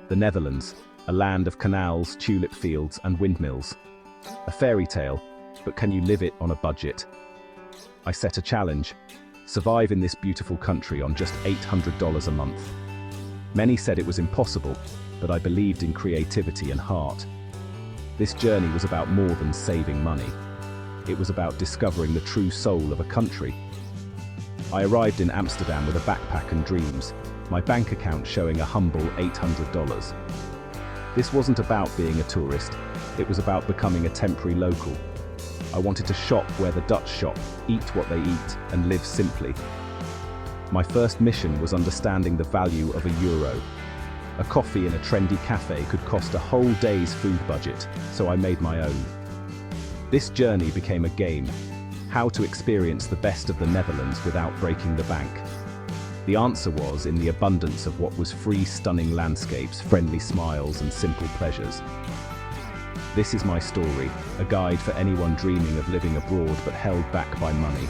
The Netherlands, a land of canals, tulip fields, and windmills. A fairy tale, but can you live it on a budget? I set a challenge: survive in this beautiful country on just $800 a month. Many said it was impossible, but I believed in creativity and heart. This journey was about more than saving money. It was about discovering the true soul of a country. I arrived in Amsterdam with a backpack and dreams, my bank account showing a humble $800. This wasn't about being a tourist, it was about becoming a temporary local. I wanted to shop where the Dutch shop, eat what they eat, and live simply. My first mission was understanding the value of €1. A coffee in a trendy cafe could cost a whole day's food budget, so I made my own. This journey became a game: how to experience the best of the Netherlands without breaking the bank. The answer was in the abundance of what was free, stunning landscapes, friendly smiles, and simple pleasures. This is my story, a guide for anyone dreaming of living abroad but held back by money.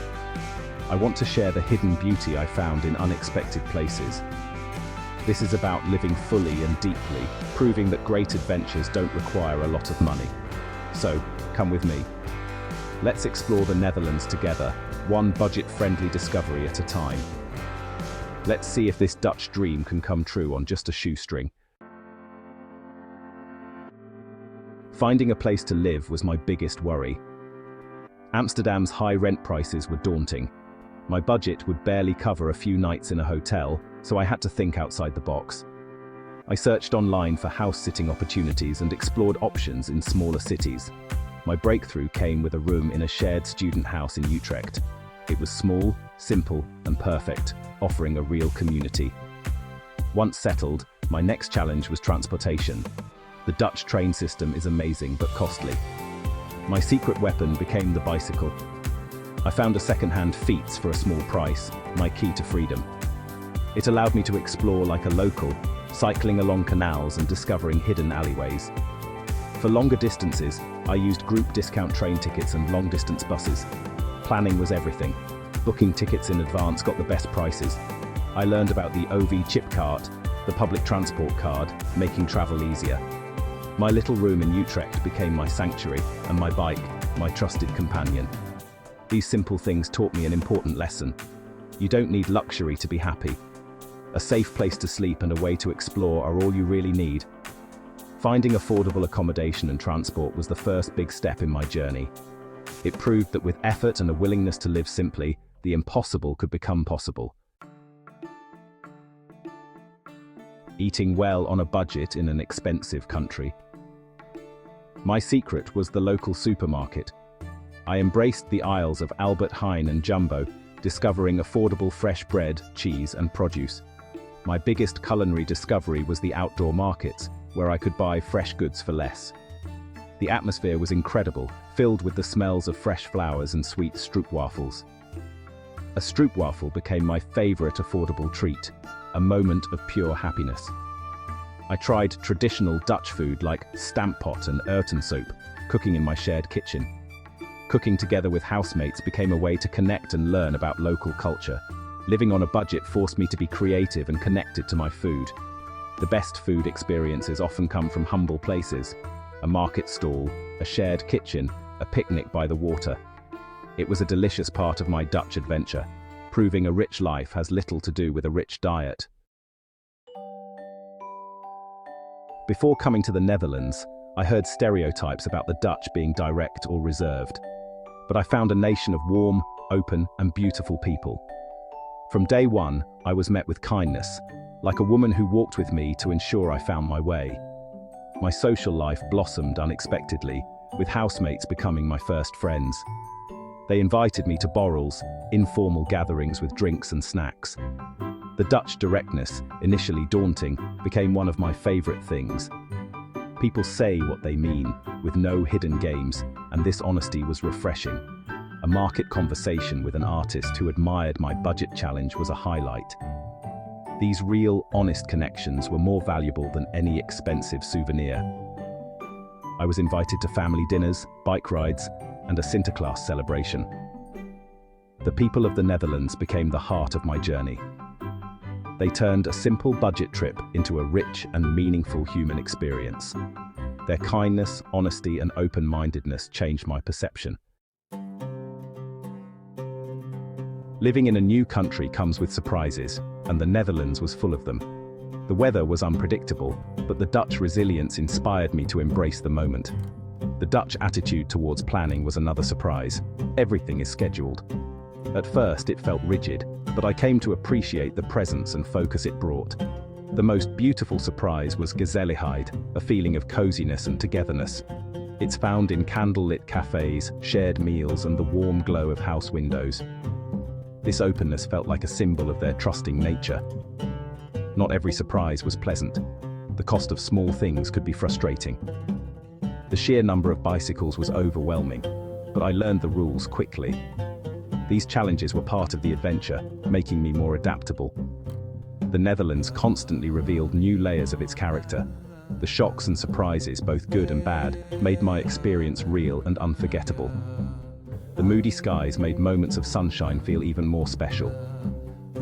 I want to share the hidden beauty I found in unexpected places. This is about living fully and deeply, proving that great adventures don't require a lot of money. So, come with me. Let's explore the Netherlands together, one budget-friendly discovery at a time. Let's see if this Dutch dream can come true on just a shoestring. Finding a place to live was my biggest worry. Amsterdam's high rent prices were daunting. My budget would barely cover a few nights in a hotel, so I had to think outside the box. I searched online for house-sitting opportunities and explored options in smaller cities. My breakthrough came with a room in a shared student house in Utrecht. It was small, simple, and perfect, offering a real community. Once settled, my next challenge was transportation. The Dutch train system is amazing but costly. My secret weapon became the bicycle. I found a second-hand Fiets for a small price, my key to freedom. It allowed me to explore like a local, cycling along canals and discovering hidden alleyways. For longer distances, I used group discount train tickets and long-distance buses. Planning was everything. Booking tickets in advance got the best prices. I learned about the OV chip card, the public transport card, making travel easier. My little room in Utrecht became my sanctuary, and my bike, my trusted companion. These simple things taught me an important lesson. You don't need luxury to be happy. A safe place to sleep and a way to explore are all you really need. Finding affordable accommodation and transport was the first big step in my journey. It proved that with effort and a willingness to live simply, the impossible could become possible. Eating well on a budget in an expensive country. My secret was the local supermarket. I embraced the aisles of Albert Heijn and Jumbo, discovering affordable fresh bread, cheese, and produce. My biggest culinary discovery was the outdoor markets, where I could buy fresh goods for less. The atmosphere was incredible, filled with the smells of fresh flowers and sweet stroopwafels. A stroopwafel became my favorite affordable treat, a moment of pure happiness. I tried traditional Dutch food like stamppot and urtensoep, cooking in my shared kitchen. Cooking together with housemates became a way to connect and learn about local culture. Living on a budget forced me to be creative and connected to my food. The best food experiences often come from humble places: a market stall, a shared kitchen, a picnic by the water. It was a delicious part of my Dutch adventure, proving a rich life has little to do with a rich diet. Before coming to the Netherlands, I heard stereotypes about the Dutch being direct or reserved. But I found a nation of warm, open, and beautiful people. From day one, I was met with kindness, like a woman who walked with me to ensure I found my way. My social life blossomed unexpectedly, with housemates becoming my first friends. They invited me to borrels, informal gatherings with drinks and snacks. The Dutch directness, initially daunting, became one of my favorite things. People say what they mean, with no hidden games, and this honesty was refreshing. A market conversation with an artist who admired my budget challenge was a highlight. These real, honest connections were more valuable than any expensive souvenir. I was invited to family dinners, bike rides, and a Sinterklaas celebration. The people of the Netherlands became the heart of my journey. They turned a simple budget trip into a rich and meaningful human experience. Their kindness, honesty, and open-mindedness changed my perception. Living in a new country comes with surprises, and the Netherlands was full of them. The weather was unpredictable, but the Dutch resilience inspired me to embrace the moment. The Dutch attitude towards planning was another surprise. Everything is scheduled. At first, it felt rigid, but I came to appreciate the presence and focus it brought. The most beautiful surprise was gezelligheid, a feeling of coziness and togetherness. It's found in candlelit cafes, shared meals, and the warm glow of house windows. This openness felt like a symbol of their trusting nature. Not every surprise was pleasant. The cost of small things could be frustrating. The sheer number of bicycles was overwhelming, but I learned the rules quickly. These challenges were part of the adventure, making me more adaptable. The Netherlands constantly revealed new layers of its character. The shocks and surprises, both good and bad, made my experience real and unforgettable. The moody skies made moments of sunshine feel even more special.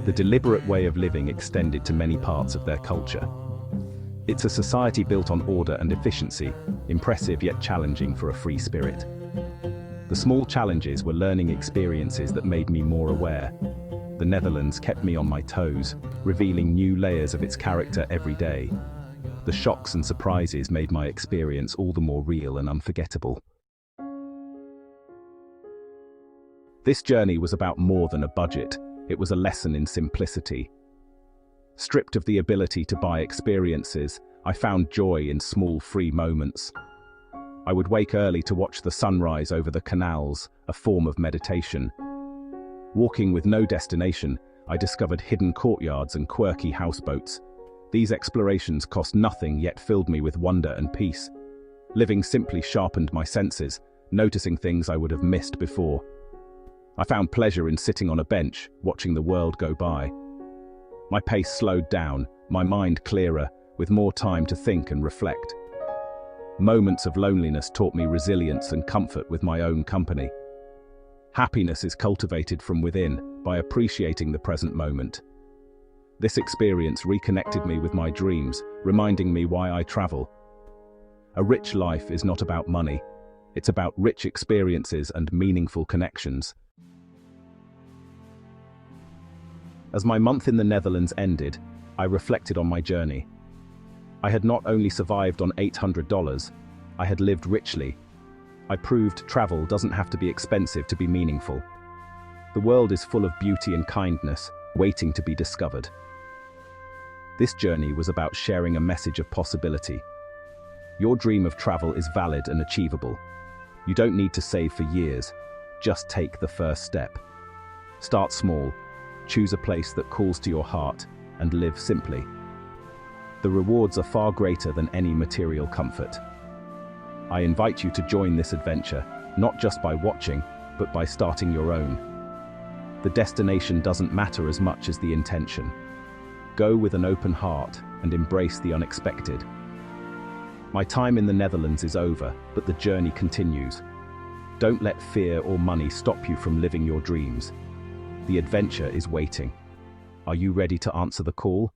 The deliberate way of living extended to many parts of their culture. It's a society built on order and efficiency, impressive yet challenging for a free spirit. The small challenges were learning experiences that made me more aware. The Netherlands kept me on my toes, revealing new layers of its character every day. The shocks and surprises made my experience all the more real and unforgettable. This journey was about more than a budget. It was a lesson in simplicity. Stripped of the ability to buy experiences, I found joy in small, free moments. I would wake early to watch the sunrise over the canals, a form of meditation. Walking with no destination, I discovered hidden courtyards and quirky houseboats. These explorations cost nothing yet filled me with wonder and peace. Living simply sharpened my senses, noticing things I would have missed before. I found pleasure in sitting on a bench, watching the world go by. My pace slowed down, my mind clearer, with more time to think and reflect. Moments of loneliness taught me resilience and comfort with my own company. Happiness is cultivated from within, by appreciating the present moment. This experience reconnected me with my dreams, reminding me why I travel. A rich life is not about money. It's about rich experiences and meaningful connections. As my month in the Netherlands ended, I reflected on my journey. I had not only survived on $800, I had lived richly. I proved travel doesn't have to be expensive to be meaningful. The world is full of beauty and kindness, waiting to be discovered. This journey was about sharing a message of possibility. Your dream of travel is valid and achievable. You don't need to save for years. Just take the first step. Start small, choose a place that calls to your heart, and live simply. The rewards are far greater than any material comfort. I invite you to join this adventure, not just by watching, but by starting your own. The destination doesn't matter as much as the intention. Go with an open heart and embrace the unexpected. My time in the Netherlands is over, but the journey continues. Don't let fear or money stop you from living your dreams. The adventure is waiting. Are you ready to answer the call?